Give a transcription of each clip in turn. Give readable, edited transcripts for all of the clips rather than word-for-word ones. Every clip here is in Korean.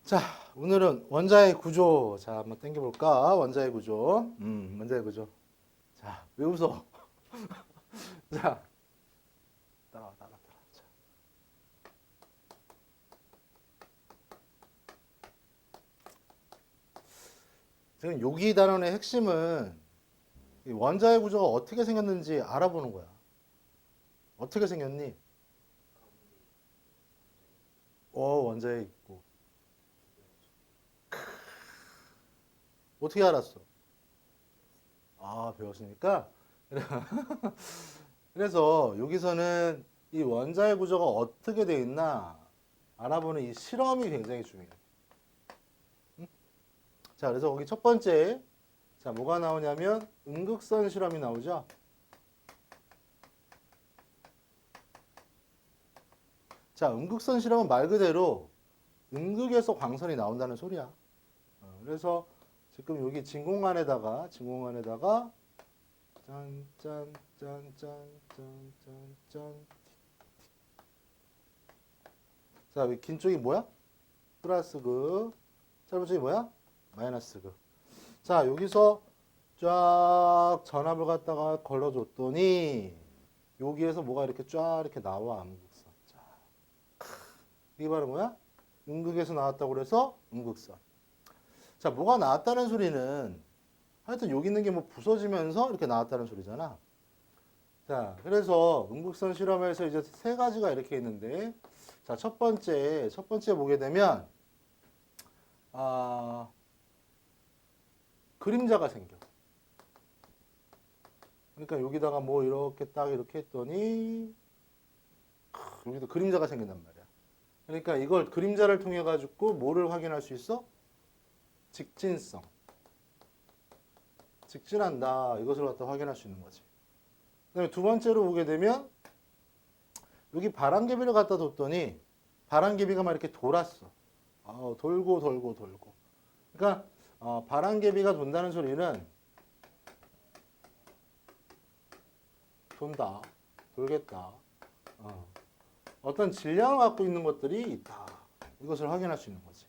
자, 오늘은 원자의 구조. 자, 한번 당겨볼까? 원자의 구조. 원자의 구조. 자, 왜 웃어? 자, 따라와, 따라와, 따라와. 자, 지금 여기 단원의 핵심은 이 원자의 구조가 어떻게 생겼는지 알아보는 거야. 어떻게 생겼니? 원자에 있고. 어떻게 알았어? 아, 배웠으니까. 그래서 여기서는 이 원자의 구조가 어떻게 돼 있나 알아보는 이 실험이 굉장히 중요해. 자, 그래서 거기 첫 번째, 자, 뭐가 나오냐면 음극선 실험이 나오죠. 자, 음극선 실험은 말 그대로 음극에서 광선이 나온다는 소리야. 그래서 지금 여기 진공관에다가 짠짠짠짠짠짠짠. 자, 여기 긴 쪽이 뭐야? 플러스 극. 짧은 쪽이 뭐야? 마이너스 극. 자, 여기서 쫙 전압을 갖다가 걸러줬더니 여기에서 뭐가 이렇게 쫙 이렇게 나와, 음극선. 자, 이게 바로 뭐야? 음극에서 나왔다고 그래서 음극선. 자, 뭐가 나왔다는 소리는 하여튼 여기 있는 게 뭐 부서지면서 이렇게 나왔다는 소리잖아. 자, 그래서 음극선 실험에서 이제 세 가지가 이렇게 있는데, 자, 첫 번째 보게 되면, 아, 그림자가 생겨. 그러니까 여기다가 뭐 이렇게 딱 이렇게 했더니, 여기도 그림자가 생긴단 말이야. 그러니까 이걸 그림자를 통해 가지고 뭐를 확인할 수 있어? 직진성. 직진한다. 이것을 갖다 확인할 수 있는 거지. 그다음에 두 번째로 보게 되면 여기 바람개비를 갖다 뒀더니 바람개비가 막 이렇게 돌았어. 돌고 돌고 돌고. 그러니까 바람개비가 돈다는 소리는 돈다, 돌겠다. 어떤 질량을 갖고 있는 것들이 있다. 이것을 확인할 수 있는 거지.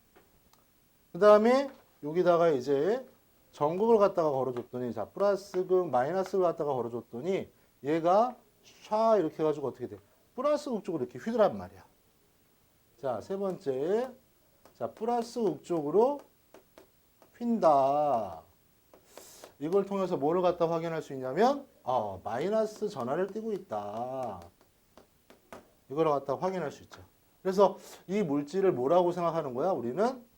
그 다음에 여기다가 이제 전극을 갖다가 걸어줬더니, 자, 플러스 극, 마이너스를 갖다가 걸어줬더니 얘가 샤 이렇게 해가지고 어떻게 돼? 플러스 극 쪽으로 이렇게 휘두란 말이야. 자, 세 번째. 자, 플러스 극 쪽으로 휜다. 이걸 통해서 뭐를 갖다 확인할 수 있냐면, 마이너스 전하를 띠고 있다. 이걸 갖다 확인할 수 있죠. 그래서 이 물질을 뭐라고 생각하는 거야? 우리는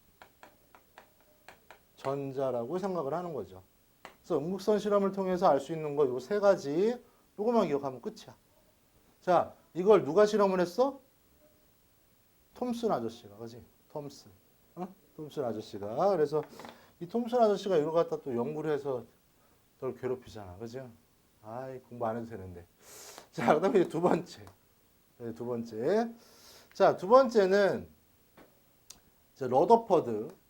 전자라고 생각을 하는 거죠. 그래서 음극선 실험을 통해서 알 수 있는 거 요 세 가지, 요것만 기억하면 끝이야. 자, 이걸 누가 실험을 했어? 톰슨 아저씨가, 그지? 톰슨. 톰슨 아저씨가. 그래서 이 톰슨 아저씨가 이걸 갖다 또 연구를 해서 널 괴롭히잖아. 그죠? 아이, 공부 안 해도 되는데. 자, 그 다음에 두 번째. 두 번째. 자, 두 번째는 이제 러더퍼드.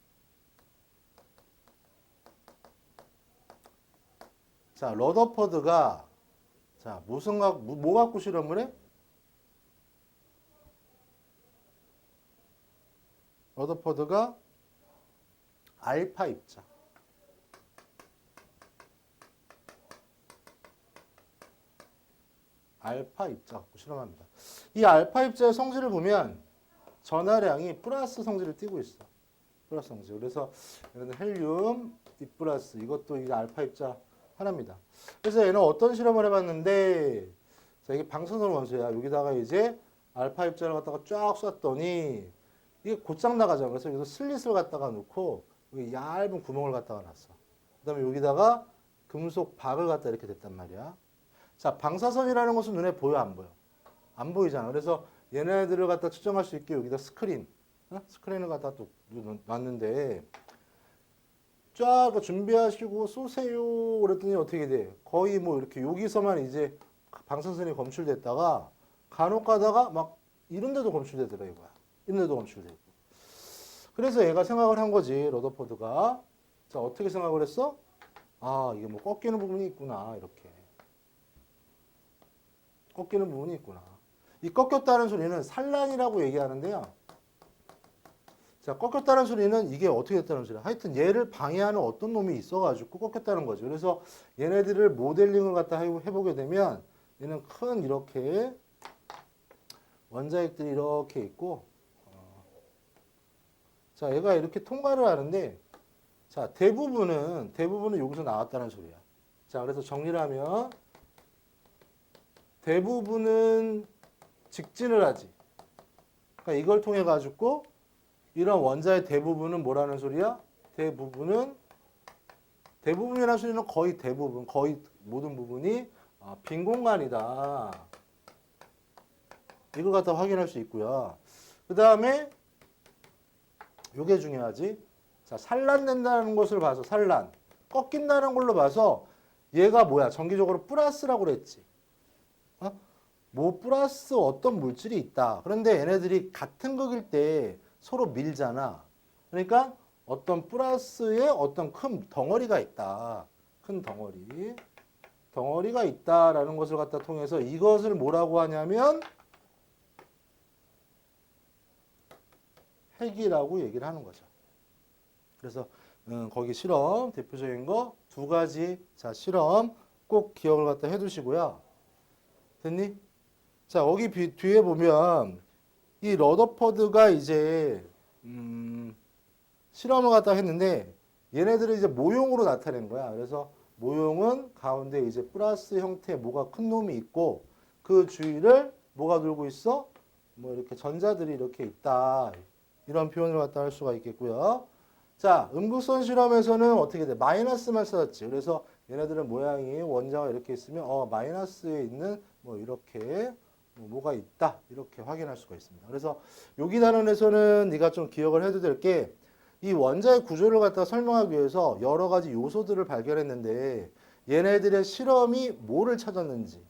자, 러더퍼드가 자, 뭐 갖고 실험을 해? 러더퍼드가 알파 입자. 알파 입자 갖고 실험합니다. 이 알파 입자의 성질을 보면 전하량이 플러스 성질을 띠고 있어. 플러스 성질. 그래서 얘는 헬륨, 이 플러스. 이것도 이제 알파 입자 하나입니다. 그래서 얘는 어떤 실험을 해봤는데, 자, 이게 방사선 원소야. 여기다가 이제 알파 입자를 갖다가 쫙 쐈더니 이게 곧장 나가잖아. 그래서 여기서 슬릿을 갖다가 놓고 여기 얇은 구멍을 갖다가 놨어. 그 다음에 여기다가 금속 박을 갖다 이렇게 됐단 말이야. 자, 방사선이라는 것은 눈에 보여, 안 보여? 안 보이잖아. 그래서 얘네들을 갖다 측정할 수 있게 여기다 스크린을 갖다 또 놨는데, 쫙 준비하시고 쏘세요. 그랬더니 어떻게 돼? 거의 뭐 이렇게 여기서만 이제 방사선이 검출됐다가 간혹 가다가 막 이런 데도 검출되더라 이거야. 이런 데도 검출되고. 그래서 얘가 생각을 한 거지, 러더포드가. 자, 어떻게 생각을 했어? 이게 뭐 꺾이는 부분이 있구나, 이렇게. 꺾이는 부분이 있구나. 이 꺾였다는 소리는 산란이라고 얘기하는데요. 자, 꺾였다는 소리는 이게 어떻게 됐다는 소리야? 하여튼 얘를 방해하는 어떤 놈이 있어가지고 꺾였다는 거죠. 그래서 얘네들을 모델링을 갖다 해보게 되면 얘는 큰 이렇게 원자핵들이 이렇게 있고, 자, 얘가 이렇게 통과를 하는데, 자, 대부분은 여기서 나왔다는 소리야. 자, 그래서 정리를 하면 대부분은 직진을 하지. 그러니까 이걸 통해 가지고 이런 원자의 대부분은 뭐라는 소리야? 대부분이라는 소리는 거의 대부분, 거의 모든 부분이 빈 공간이다. 이걸 갖다 확인할 수 있고요. 그 다음에 이게 중요하지. 자, 산란된다는 것을 봐서 산란, 꺾인다는 걸로 봐서 얘가 뭐야? 정기적으로 플러스라고 그랬지. 뭐 플러스 어떤 물질이 있다. 그런데 얘네들이 같은 극일 때 서로 밀잖아. 그러니까 어떤 플러스에 어떤 큰 덩어리가 있다. 큰 덩어리가 있다라는 것을 갖다 통해서 이것을 뭐라고 하냐면 핵이라고 얘기를 하는 거죠. 그래서 거기 실험 대표적인 거 두 가지 자 실험 꼭 기억을 갖다 해두시고요. 됐니? 자 여기 뒤에 보면 이 러더퍼드가 이제 실험을 갖다 했는데 얘네들을 이제 모형으로 나타낸 거야. 그래서 모형은 가운데 이제 플러스 형태의 뭐가 큰 놈이 있고 그 주위를 뭐가 돌고 있어? 뭐 이렇게 전자들이 이렇게 있다. 이런 표현을 갖다 할 수가 있겠고요. 자, 음극선 실험에서는 어떻게 돼? 마이너스만 써졌지. 그래서 얘네들은 모양이 원자가 이렇게 있으면 마이너스에 있는 뭐 이렇게 뭐가 있다. 이렇게 확인할 수가 있습니다. 그래서 여기 단원에서는 네가 좀 기억을 해도 될 게 이 원자의 구조를 갖다 설명하기 위해서 여러 가지 요소들을 발견했는데 얘네들의 실험이 뭐를 찾았는지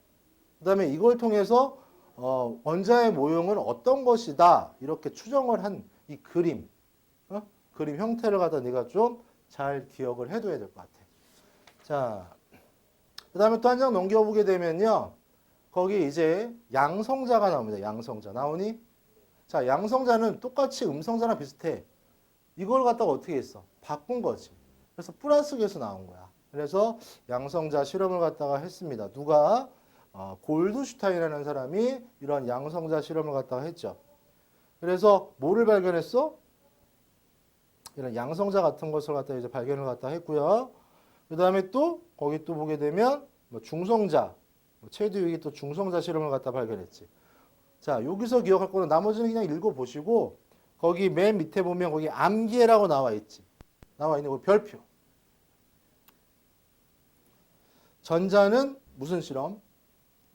그다음에 이걸 통해서 원자의 모형은 어떤 것이다. 이렇게 추정을 한 이 그림 그림 형태를 갖다 네가 좀 잘 기억을 해둬야 될 것 같아. 자, 그 다음에 또 한 장 넘겨보게 되면요. 거기 이제 양성자가 나옵니다. 양성자. 나오니? 자, 양성자는 똑같이 음성자랑 비슷해. 이걸 갖다가 어떻게 했어? 바꾼 거지. 그래서 플러스에서 나온 거야. 그래서 양성자 실험을 갖다가 했습니다. 누가? 골드슈타인이라는 사람이 이런 양성자 실험을 갖다가 했죠. 그래서 뭐를 발견했어? 이런 양성자 같은 것을 갖다 이제 발견을 갖다 했고요. 그 다음에 또 거기 또 보게 되면 뭐 중성자, 최두익이 또 중성자 실험을 갖다 발견했지. 자, 여기서 기억할 거는 나머지는 그냥 읽어보시고 거기 맨 밑에 보면 거기 암기해라고 나와 있지. 나와 있는 그 별표. 전자는 무슨 실험?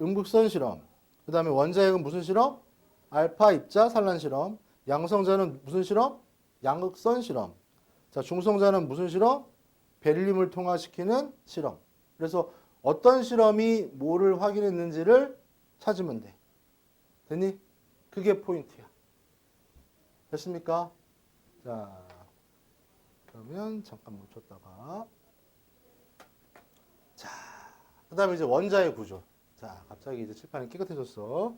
음극선 실험. 그 다음에 원자핵은 무슨 실험? 알파 입자 산란 실험. 양성자는 무슨 실험? 양극선 실험. 자, 중성자는 무슨 실험? 베릴륨을 통화시키는 실험. 그래서 어떤 실험이 뭐를 확인했는지를 찾으면 돼. 됐니? 그게 포인트야. 됐습니까? 자, 그러면 잠깐 멈췄다가. 자, 그 다음에 이제 원자의 구조. 자, 갑자기 이제 칠판이 깨끗해졌어.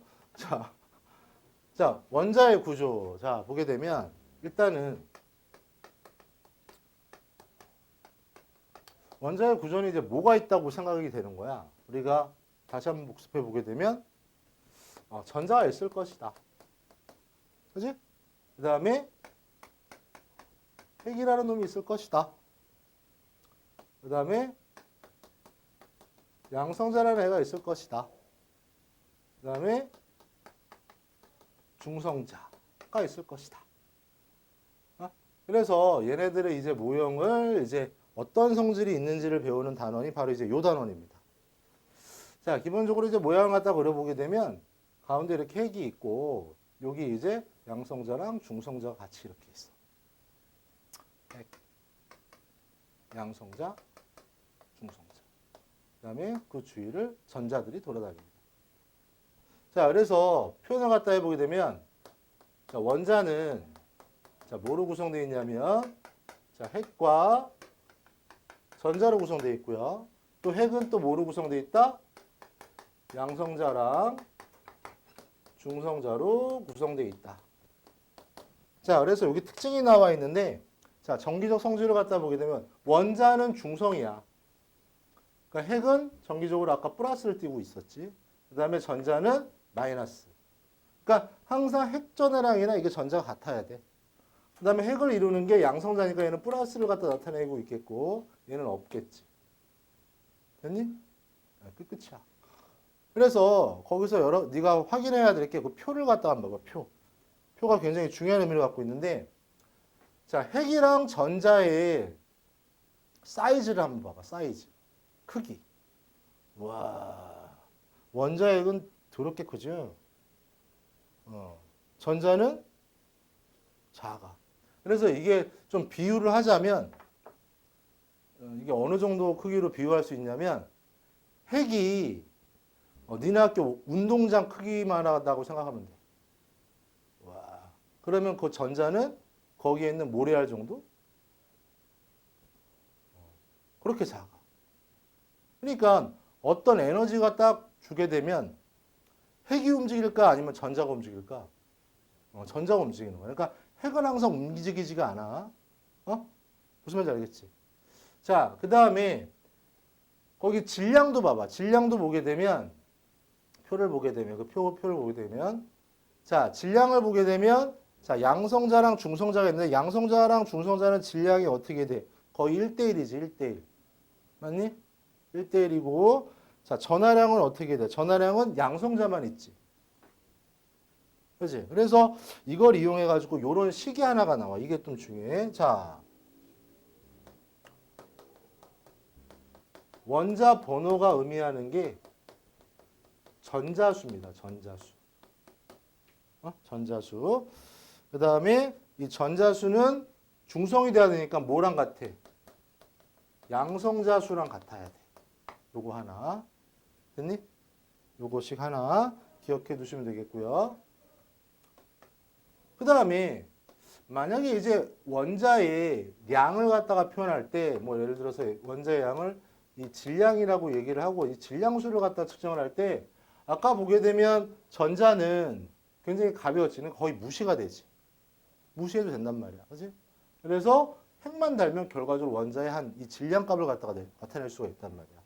자, 원자의 구조. 자, 보게 되면 일단은 원자의 구조는 이제 뭐가 있다고 생각이 되는 거야. 우리가 다시 한번 복습해 보게 되면 전자가 있을 것이다. 그지? 그 다음에 핵이라는 놈이 있을 것이다. 그 다음에 양성자라는 애가 있을 것이다. 그 다음에 중성자가 있을 것이다. 그래서 얘네들의 이제 모형을 이제 어떤 성질이 있는지를 배우는 단원이 바로 이제 요 단원입니다. 자, 기본적으로 이제 모양을 갖다 그려보게 되면 가운데 이렇게 핵이 있고 여기 이제 양성자랑 중성자가 같이 이렇게 있어. 핵, 양성자, 중성자. 그 다음에 그 주위를 전자들이 돌아다닙니다. 자, 그래서 표현을 갖다 해보게 되면 자, 원자는 자, 뭐로 구성되어 있냐면 자, 핵과 전자로 구성되어 있고요. 또 핵은 또 뭐로 구성되어 있다? 양성자랑 중성자로 구성되어 있다. 자, 그래서 여기 특징이 나와 있는데, 자, 정기적 성질을 갖다 보게 되면 원자는 중성이야. 그러니까 핵은 정기적으로 아까 플러스를 띄고 있었지. 그 다음에 전자는 마이너스. 그러니까 항상 핵 전하량이나 이게 전자가 같아야 돼. 그 다음에 핵을 이루는 게 양성자니까 얘는 플러스를 갖다 나타내고 있겠고 얘는 없겠지. 됐니? 끝이야. 그래서 거기서 네가 확인해야 될 게 그 표를 갖다 한번 봐봐. 표가 굉장히 중요한 의미를 갖고 있는데, 자, 핵이랑 전자의 사이즈를 한번 봐봐. 사이즈. 크기. 와, 원자핵은 더럽게 크죠? 전자는 작아. 그래서 이게 좀 비유를 하자면, 이게 어느 정도 크기로 비유할 수 있냐면, 핵이 니네 학교 운동장 크기만 하다고 생각하면 돼. 와, 그러면 그 전자는 거기에 있는 모래알 정도? 그렇게 작아. 그러니까 어떤 에너지가 딱 주게 되면 핵이 움직일까 아니면 전자가 움직일까? 전자가 움직이는 거야. 그러니까 핵은 항상 움직이지가 않아. 무슨 말인지 알겠지? 자, 그 다음에 거기 질량도 봐봐. 질량도 보게 되면 표를 보게 되면 표를 보게 되면 자, 질량을 보게 되면 자, 양성자랑 중성자가 있는데 양성자랑 중성자는 질량이 어떻게 돼? 거의 1대1이지, 1대1. 맞니? 1대1이고 자, 전하량은 어떻게 돼? 전하량은 양성자만 있지. 그렇지? 그래서 이걸 이용해 가지고 이런 식이 하나가 나와. 이게 좀 중요해. 자, 원자 번호가 의미하는 게 전자수입니다. 전자수. 전자수. 그 다음에 이 전자수는 중성이 돼야 되니까 뭐랑 같아? 양성자수랑 같아야 돼. 요거 하나. 됐니? 요거씩 하나 기억해 두시면 되겠고요. 그 다음에 만약에 이제 원자의 양을 갖다가 표현할 때 뭐 예를 들어서 원자의 양을 이 질량이라고 얘기를 하고 이 질량수를 갖다 측정을 할 때 아까 보게 되면 전자는 굉장히 가벼워지는 거의 무시가 되지. 무시해도 된단 말이야. 그렇지? 그래서 핵만 달면 결과적으로 원자의 한 이 질량값을 갖다가 나타낼 수가 있단 말이야.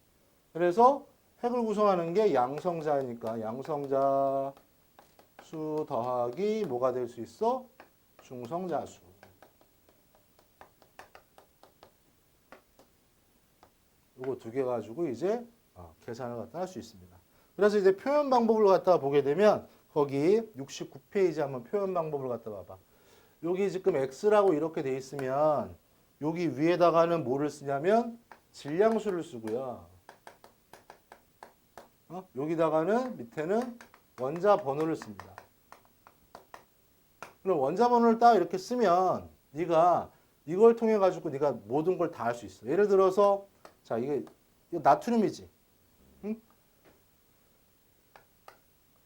그래서 핵을 구성하는 게 양성자니까 양성자 수 더하기 뭐가 될 수 있어? 중성자수. 요거 두 개 가지고 이제 계산을 갖다 할 수 있습니다. 그래서 이제 표현 방법을 갖다가 보게 되면 거기 69페이지 한번 표현 방법을 갖다 봐봐. 여기 지금 x라고 이렇게 돼 있으면 여기 위에다가는 뭐를 쓰냐면 질량수를 쓰고요. 여기다가는 밑에는 원자 번호를 씁니다. 그럼 원자 번호를 딱 이렇게 쓰면 네가 이걸 통해 가지고 네가 모든 걸 다 할 수 있어. 예를 들어서 자 이거 나트륨이지. 응?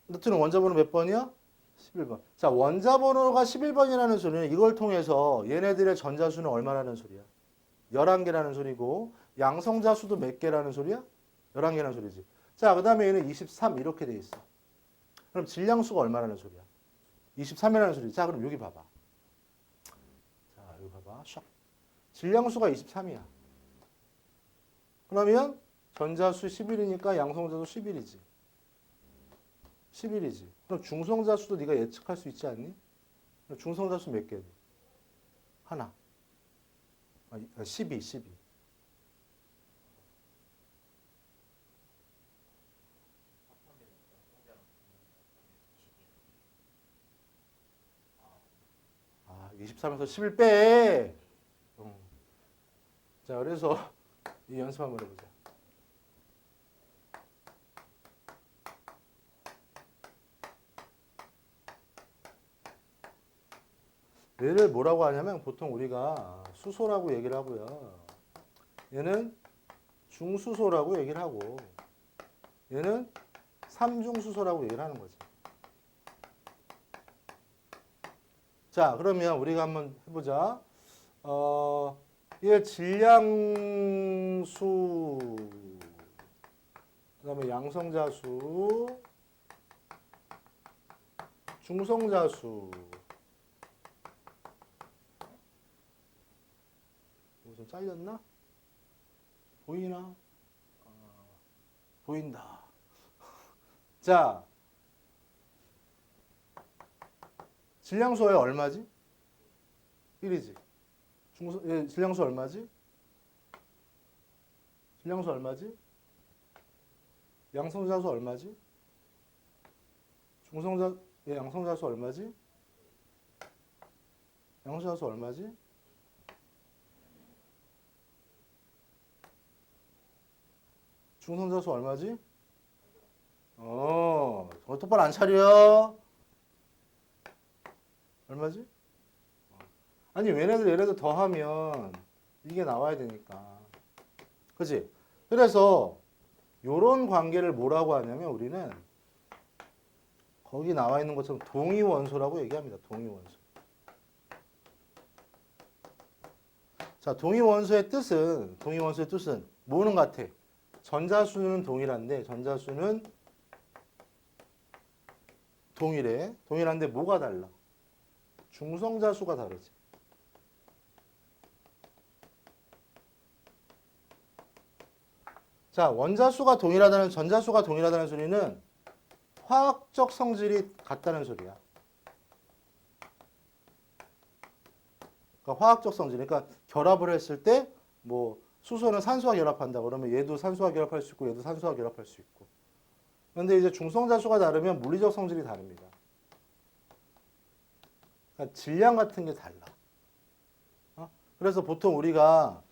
나트륨 원자 번호 몇 번이야? 11번. 자, 원자 번호가 11번이라는 소리는 이걸 통해서 얘네들의 전자수는 얼마라는 소리야? 11개라는 소리고 양성자 수도 몇 개라는 소리야? 11개라는 소리지. 자, 그 다음에 얘는 23 이렇게 돼 있어. 그럼 질량수가 얼마라는 소리야? 23이라는 소리지. 자, 그럼 여기 봐봐. 자, 여기 봐봐. 샥. 질량수가 23이야. 그러면 전자수 11이니까 양성자도 11이지. 11이지. 그럼 중성자 수도 네가 예측할 수 있지 않니? 중성자 수 몇 개? 하나. 12, 12. 아, 23에서 11 빼. 자, 그래서 이 연습 한번 해보자. 얘를 뭐라고 하냐면 보통 우리가 수소라고 얘기를 하고요. 얘는 중수소라고 얘기를 하고 얘는 삼중수소라고 얘기를 하는 거지. 자, 그러면 우리가 한번 해보자. 얘 질량수, 그 다음에 양성자수, 중성자수. 좀 잘렸나? 보이나? 보인다. 자, 질량수에 얼마지? 1이지. 질량수 얼마지? 질량수 얼마지? 양성자수 얼마지? 양성자수 얼마지? 양성자수 얼마지? 중성자수 얼마지? 똑바로 안 차려. 얼마지? 아니, 얘네들 더하면 이게 나와야 되니까. 그치? 그래서 요런 관계를 뭐라고 하냐면 우리는 거기 나와 있는 것처럼 동위원소라고 얘기합니다. 동위원소. 자, 동위원소의 뜻은 뭐는 같아? 전자수는 동일한데, 전자수는 동일한데 뭐가 달라? 중성자수가 다르지. 자, 원자수가 동일하다는, 전자수가 동일하다는 소리는 화학적 성질이 같다는 소리야. 그러니까 화학적 성질, 그러니까 결합을 했을 때 뭐 수소는 산소와 결합한다 그러면 얘도 산소와 결합할 수 있고 얘도 산소와 결합할 수 있고. 그런데 이제 중성자수가 다르면 물리적 성질이 다릅니다. 그러니까 질량 같은 게 달라. 그래서 보통 우리가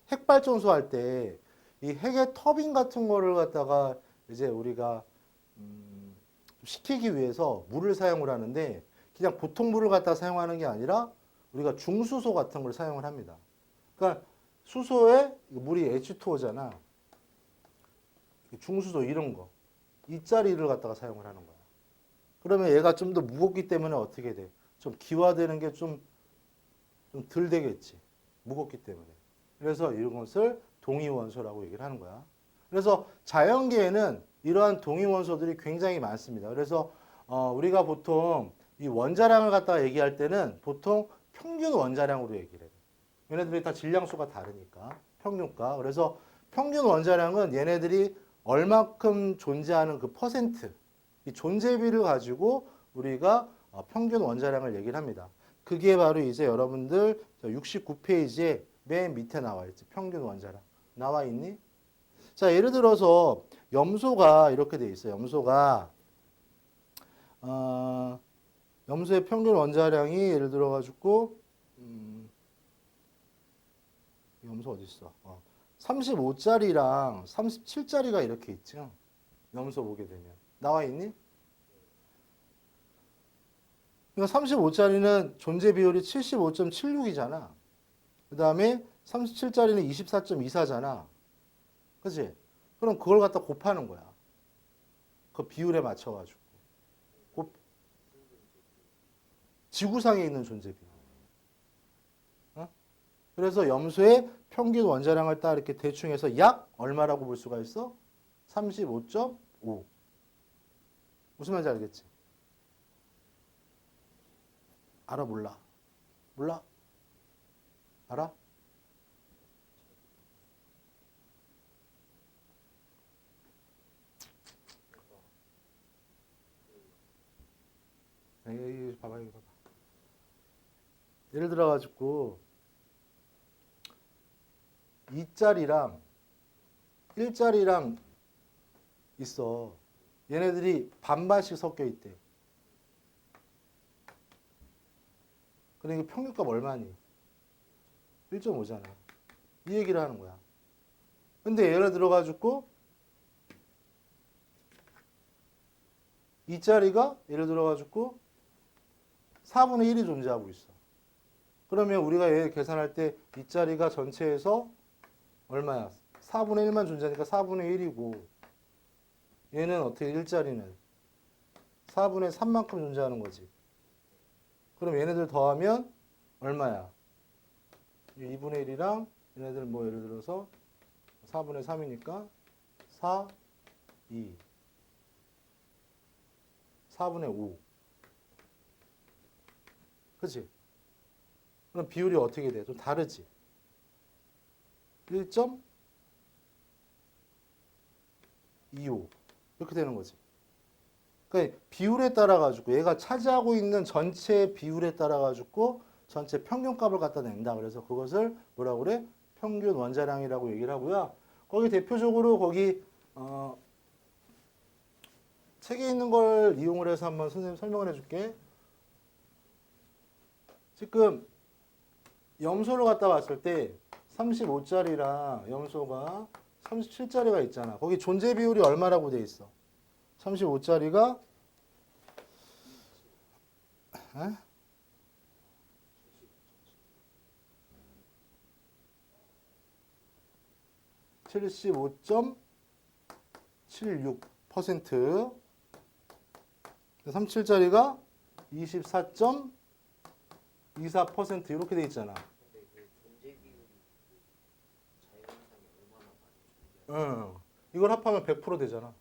핵발전소 할 때 이 핵의 터빈 같은 거를 갖다가 이제 우리가 식히기 위해서 물을 사용을 하는데 그냥 보통 물을 갖다 사용하는 게 아니라 우리가 중수소 같은 걸 사용을 합니다. 그러니까 수소에 물이 H2O잖아. 중수소 이런 거. 이 자리를 갖다가 사용을 하는 거야. 그러면 얘가 좀 더 무겁기 때문에 어떻게 돼? 좀 기화되는 게 좀 덜 되겠지. 무겁기 때문에. 그래서 이런 것을 동위원소라고 얘기를 하는 거야. 그래서 자연계에는 이러한 동위원소들이 굉장히 많습니다. 그래서 우리가 보통 이 원자량을 갖다가 얘기할 때는 보통 평균 원자량으로 얘기를 해요. 얘네들이 다 질량수가 다르니까 평균가. 그래서 평균 원자량은 얘네들이 얼마큼 존재하는 그 퍼센트, 이 존재비를 가지고 우리가 평균 원자량을 얘기를 합니다. 그게 바로 이제 여러분들 69페이지에 맨 밑에 나와 있지. 평균 원자량. 나와 있니? 자, 예를 들어서 염소가 이렇게 돼 있어요. 염소의 평균 원자량이 예를 들어 가지고 염소 어디 있어? 35짜리랑 37짜리가 이렇게 있죠. 염소 보게 되면 나와 있니? 그러니까 35짜리는 존재 비율이 75.76이잖아. 그 다음에 37짜리는 24.24잖아. 그치? 그럼 그걸 갖다 곱하는 거야. 그 비율에 맞춰가지고. 지구상에 있는 존재 비율. 그래서 염소의 평균 원자량을 딱 이렇게 대충 해서 약 얼마라고 볼 수가 있어? 35.5. 무슨 말인지 알겠지? 알아, 몰라? 몰라? 알아? 에이, 봐봐, 이거 봐봐. 예를 들어가지고 2짜리랑 1짜리랑 있어. 얘네들이 반반씩 섞여 있대. 그러니까 평균값 얼마니? 1.5잖아. 이 얘기를 하는 거야. 근데 예를 들어가지고 2짜리가 예를 들어가지고 4분의 1이 존재하고 있어. 그러면 우리가 얘 계산할 때 2짜리가 전체에서 얼마야? 4분의 1만 존재하니까 4분의 1이고 얘는 어떻게 1짜리는 4분의 3만큼 존재하는 거지. 그럼 얘네들 더하면 얼마야? 2분의 1이랑 얘네들 뭐 예를 들어서 4분의 3이니까 4, 2, 4분의 5. 그치? 그럼 비율이 어떻게 돼? 좀 다르지. 1.25 이렇게 되는 거지. 그러니까 비율에 따라 가지고 얘가 차지하고 있는 전체 비율에 따라 가지고 전체 평균값을 갖다 낸다. 그래서 그것을 뭐라고 그래? 평균 원자량이라고 얘기를 하고요. 거기 대표적으로 거기 책에 있는 걸 이용을 해서 한번 선생님 설명을 해줄게. 지금 염소를 갖다 봤을 때 35짜리랑 염소가 37짜리가 있잖아. 거기 존재 비율이 얼마라고 돼 있어? 35짜리가 75.76%, 37짜리가 24.24% 이렇게 돼 있잖아. 근데 그 존재 비율이 자연현상이 얼마나 많이 존재하는 응. 이걸 합하면 100% 되잖아.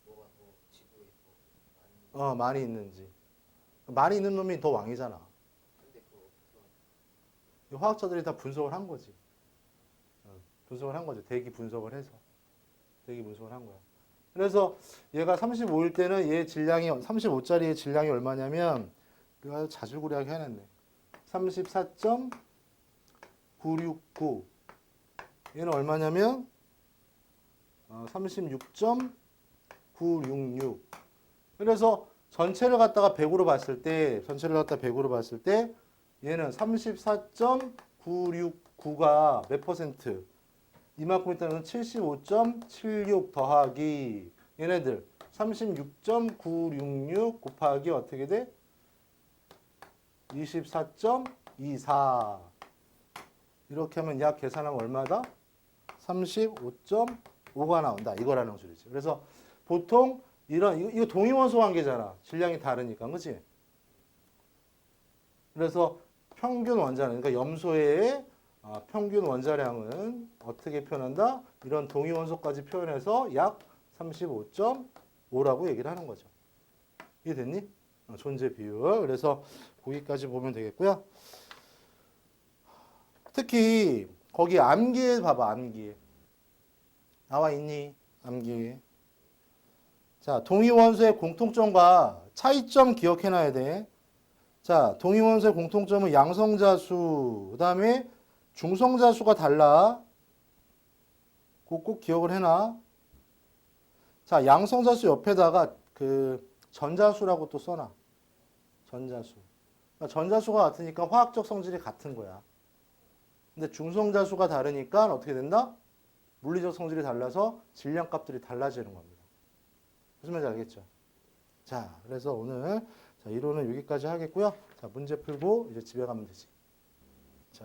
뭐가 더 지구에 더 많이 많이 있는지. 많이 있는 놈이 더 왕이잖아. 근데 그걸 어떻게 하냐. 이 화학자들이 다 분석을 한 거지. 분석을 한 거죠. 대기 분석을 해서. 대기 분석을 한 거야. 그래서 얘가 35일 때는 얘 질량이 35짜리의 질량이 얼마냐면 이거 자질구레하게 해놨네. 34.969. 얘는 얼마냐면 36.966. 그래서 전체를 갖다가 100으로 봤을 때 얘는 34.969가 몇 퍼센트? 이만큼 있다는 75.76 더하기 얘네들 36.966 곱하기 어떻게 돼? 24.24 이렇게 하면 약 계산하면 얼마다? 35.5가 나온다. 이거라는 소리지. 그래서 보통 이거 동위원소 관계잖아. 질량이 다르니까. 그렇지? 그래서 평균 원자량, 그러니까 염소의 평균 원자량은 어떻게 표현한다? 이런 동위원소까지 표현해서 약 35.5라고 얘기를 하는 거죠. 이해됐니? 존재 비율. 그래서 거기까지 보면 되겠고요. 특히 거기 암기에 봐봐. 암기. 나와 있니? 암기. 자, 동위원소의 공통점과 차이점 기억해놔야 돼. 자, 동위원소의 공통점은 양성자수, 그 다음에 중성자수가 달라. 그거 꼭 기억을 해놔. 자, 양성자수 옆에다가 그 전자수라고 또 써놔. 전자수. 그러니까 전자수가 같으니까 화학적 성질이 같은 거야. 근데 중성자수가 다르니까 어떻게 된다? 물리적 성질이 달라서 질량값들이 달라지는 겁니다. 무슨 말인지 알겠죠? 자, 그래서 오늘 이론은 여기까지 하겠고요. 자, 문제 풀고 이제 집에 가면 되지. 자.